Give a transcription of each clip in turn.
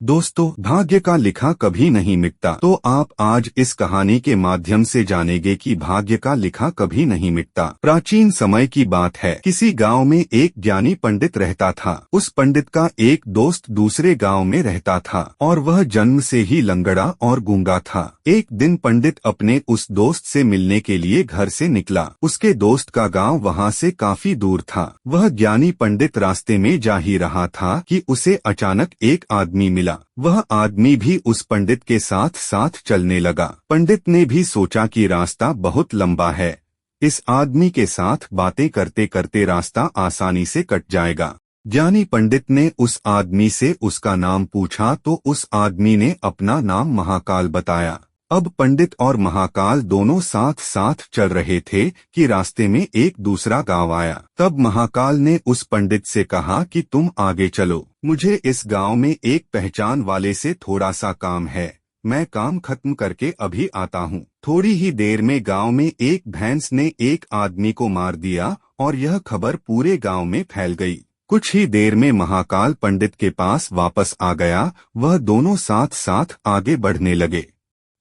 दोस्तों, भाग्य का लिखा कभी नहीं मिटता। तो आप आज इस कहानी के माध्यम से जानेंगे कि भाग्य का लिखा कभी नहीं मिटता। प्राचीन समय की बात है। किसी गांव में एक ज्ञानी पंडित रहता था। उस पंडित का एक दोस्त दूसरे गांव में रहता था और वह जन्म से ही लंगड़ा और गूंगा था। एक दिन पंडित अपने उस दोस्त से मिलने के लिए घर से निकला। उसके दोस्त का गांव वहां से काफी दूर था। वह ज्ञानी पंडित रास्ते में जा ही रहा था कि उसे अचानक एक आदमी मिला। वह आदमी भी उस पंडित के साथ साथ चलने लगा। पंडित ने भी सोचा कि रास्ता बहुत लंबा है, इस आदमी के साथ बातें करते करते रास्ता आसानी से कट जाएगा। ज्ञानी पंडित ने उस आदमी से उसका नाम पूछा तो उस आदमी ने अपना नाम महाकाल बताया। अब पंडित और महाकाल दोनों साथ साथ चल रहे थे कि रास्ते में एक दूसरा गांव आया। तब महाकाल ने उस पंडित से कहा कि तुम आगे चलो, मुझे इस गांव में एक पहचान वाले से थोड़ा सा काम है, मैं काम खत्म करके अभी आता हूँ। थोड़ी ही देर में गांव में एक भैंस ने एक आदमी को मार दिया और यह खबर पूरे गांव में फैल गई। कुछ ही देर में महाकाल पंडित के पास वापस आ गया। वह दोनों साथ साथ आगे बढ़ने लगे।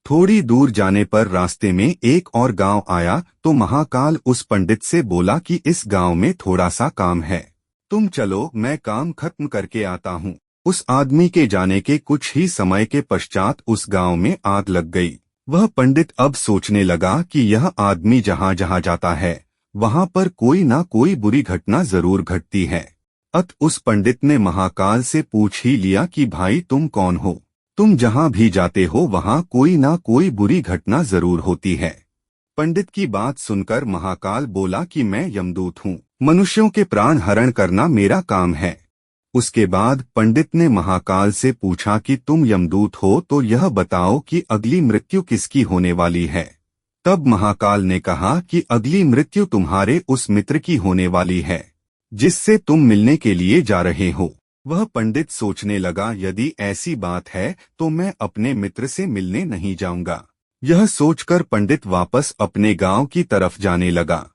थोड़ी दूर जाने पर रास्ते में एक और गांव आया तो महाकाल उस पंडित से बोला कि इस गांव में थोड़ा सा काम है, तुम चलो, मैं काम खत्म करके आता हूँ। उस आदमी के जाने के कुछ ही समय के पश्चात उस गांव में आग लग गई। वह पंडित अब सोचने लगा कि यह आदमी जहाँ जहाँ जाता है वहाँ पर कोई ना कोई बुरी घटना जरूर घटती है। उस पंडित ने महाकाल से पूछ ही लिया कि भाई तुम कौन हो, तुम जहाँ भी जाते हो वहाँ कोई ना कोई बुरी घटना जरूर होती है। पंडित की बात सुनकर महाकाल बोला कि मैं यमदूत हूँ, मनुष्यों के प्राण हरण करना मेरा काम है। उसके बाद पंडित ने महाकाल से पूछा कि तुम यमदूत हो तो यह बताओ कि अगली मृत्यु किसकी होने वाली है। तब महाकाल ने कहा कि अगली मृत्यु तुम्हारे उस मित्र की होने वाली है जिससे तुम मिलने के लिए जा रहे हो। वह पंडित सोचने लगा, यदि ऐसी बात है तो मैं अपने मित्र से मिलने नहीं जाऊंगा। यह सोचकर पंडित वापस अपने गांव की तरफ जाने लगा।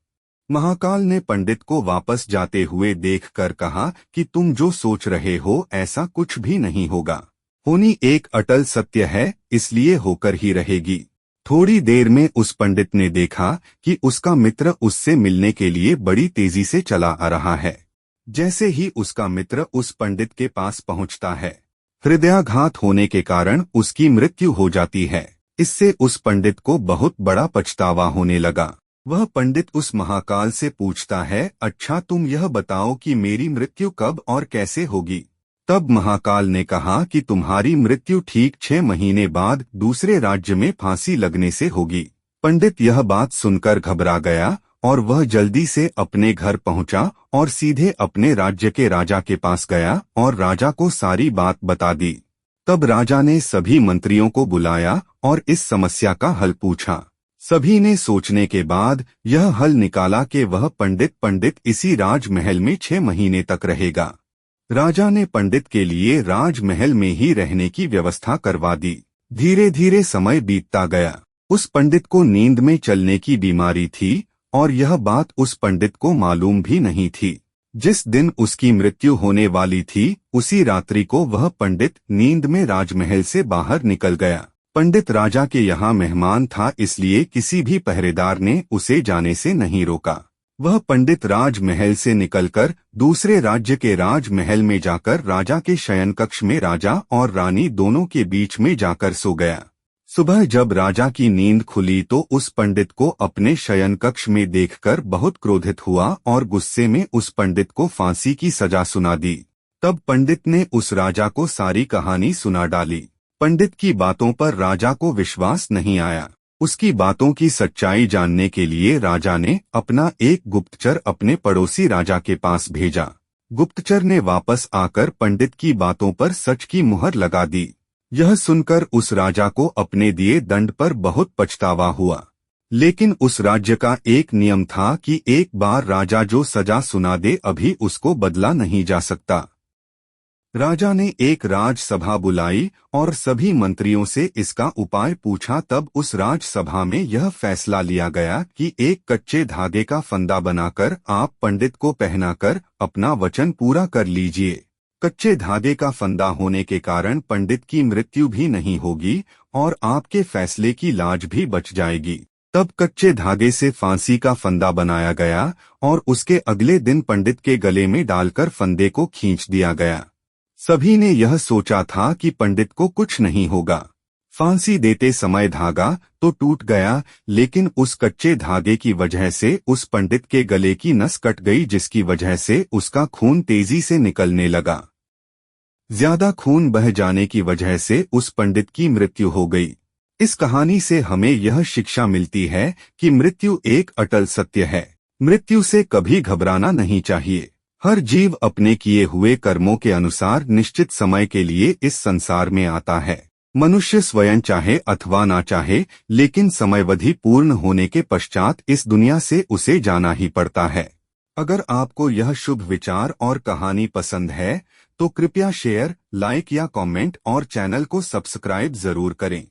महाकाल ने पंडित को वापस जाते हुए देखकर कहा कि तुम जो सोच रहे हो ऐसा कुछ भी नहीं होगा। होनी एक अटल सत्य है, इसलिए होकर ही रहेगी। थोड़ी देर में उस पंडित ने देखा कि उसका मित्र उससे मिलने के लिए बड़ी तेजी से चला आ रहा है। जैसे ही उसका मित्र उस पंडित के पास पहुंचता है, हृदयाघात होने के कारण उसकी मृत्यु हो जाती है। इससे उस पंडित को बहुत बड़ा पछतावा होने लगा। वह पंडित उस महाकाल से पूछता है, अच्छा तुम यह बताओ कि मेरी मृत्यु कब और कैसे होगी। तब महाकाल ने कहा कि तुम्हारी मृत्यु ठीक 6 महीने बाद दूसरे राज्य में फांसी लगने से होगी। पंडित यह बात सुनकर घबरा गया और वह जल्दी से अपने घर पहुंचा और सीधे अपने राज्य के राजा के पास गया और राजा को सारी बात बता दी। तब राजा ने सभी मंत्रियों को बुलाया और इस समस्या का हल पूछा। सभी ने सोचने के बाद यह हल निकाला कि वह पंडित इसी राजमहल में 6 महीने तक रहेगा। राजा ने पंडित के लिए राजमहल में ही रहने की व्यवस्था करवा दी। धीरे धीरे समय बीतता गया। उस पंडित को नींद में चलने की बीमारी थी और यह बात उस पंडित को मालूम भी नहीं थी। जिस दिन उसकी मृत्यु होने वाली थी उसी रात्रि को वह पंडित नींद में राजमहल से बाहर निकल गया। पंडित राजा के यहाँ मेहमान था, इसलिए किसी भी पहरेदार ने उसे जाने से नहीं रोका। वह पंडित राजमहल से निकलकर दूसरे राज्य के राजमहल में जाकर राजा के शयन कक्ष में राजा और रानी दोनों के बीच में जाकर सो गया। सुबह जब राजा की नींद खुली तो उस पंडित को अपने शयन कक्ष में देखकर बहुत क्रोधित हुआ और गुस्से में उस पंडित को फांसी की सजा सुना दी। तब पंडित ने उस राजा को सारी कहानी सुना डाली। पंडित की बातों पर राजा को विश्वास नहीं आया। उसकी बातों की सच्चाई जानने के लिए राजा ने अपना एक गुप्तचर अपने पड़ोसी राजा के पास भेजा। गुप्तचर ने वापस आकर पंडित की बातों पर सच की मुहर लगा दी। यह सुनकर उस राजा को अपने दिए दंड पर बहुत पछतावा हुआ। लेकिन उस राज्य का एक नियम था कि एक बार राजा जो सजा सुना दे अभी उसको बदला नहीं जा सकता। राजा ने एक राजसभा बुलाई और सभी मंत्रियों से इसका उपाय पूछा। तब उस राजसभा में यह फैसला लिया गया कि एक कच्चे धागे का फंदा बनाकर आप पंडित को पहनाकर अपना वचन पूरा कर लीजिए। कच्चे धागे का फंदा होने के कारण पंडित की मृत्यु भी नहीं होगी और आपके फैसले की लाज भी बच जाएगी। तब कच्चे धागे से फांसी का फंदा बनाया गया और उसके अगले दिन पंडित के गले में डालकर फंदे को खींच दिया गया। सभी ने यह सोचा था कि पंडित को कुछ नहीं होगा। फांसी देते समय धागा तो टूट गया, लेकिन उस कच्चे धागे की वजह से उस पंडित के गले की नस कट गई, जिसकी वजह से उसका खून तेजी से निकलने लगा। ज्यादा खून बह जाने की वजह से उस पंडित की मृत्यु हो गई। इस कहानी से हमें यह शिक्षा मिलती है कि मृत्यु एक अटल सत्य है। मृत्यु से कभी घबराना नहीं चाहिए। हर जीव अपने किए हुए कर्मों के अनुसार निश्चित समय के लिए इस संसार में आता है। मनुष्य स्वयं चाहे अथवा ना चाहे, लेकिन समयावधि पूर्ण होने के पश्चात इस दुनिया से उसे जाना ही पड़ता है। अगर आपको यह शुभ विचार और कहानी पसंद है तो कृपया शेयर, लाइक या कमेंट और चैनल को सब्सक्राइब जरूर करें।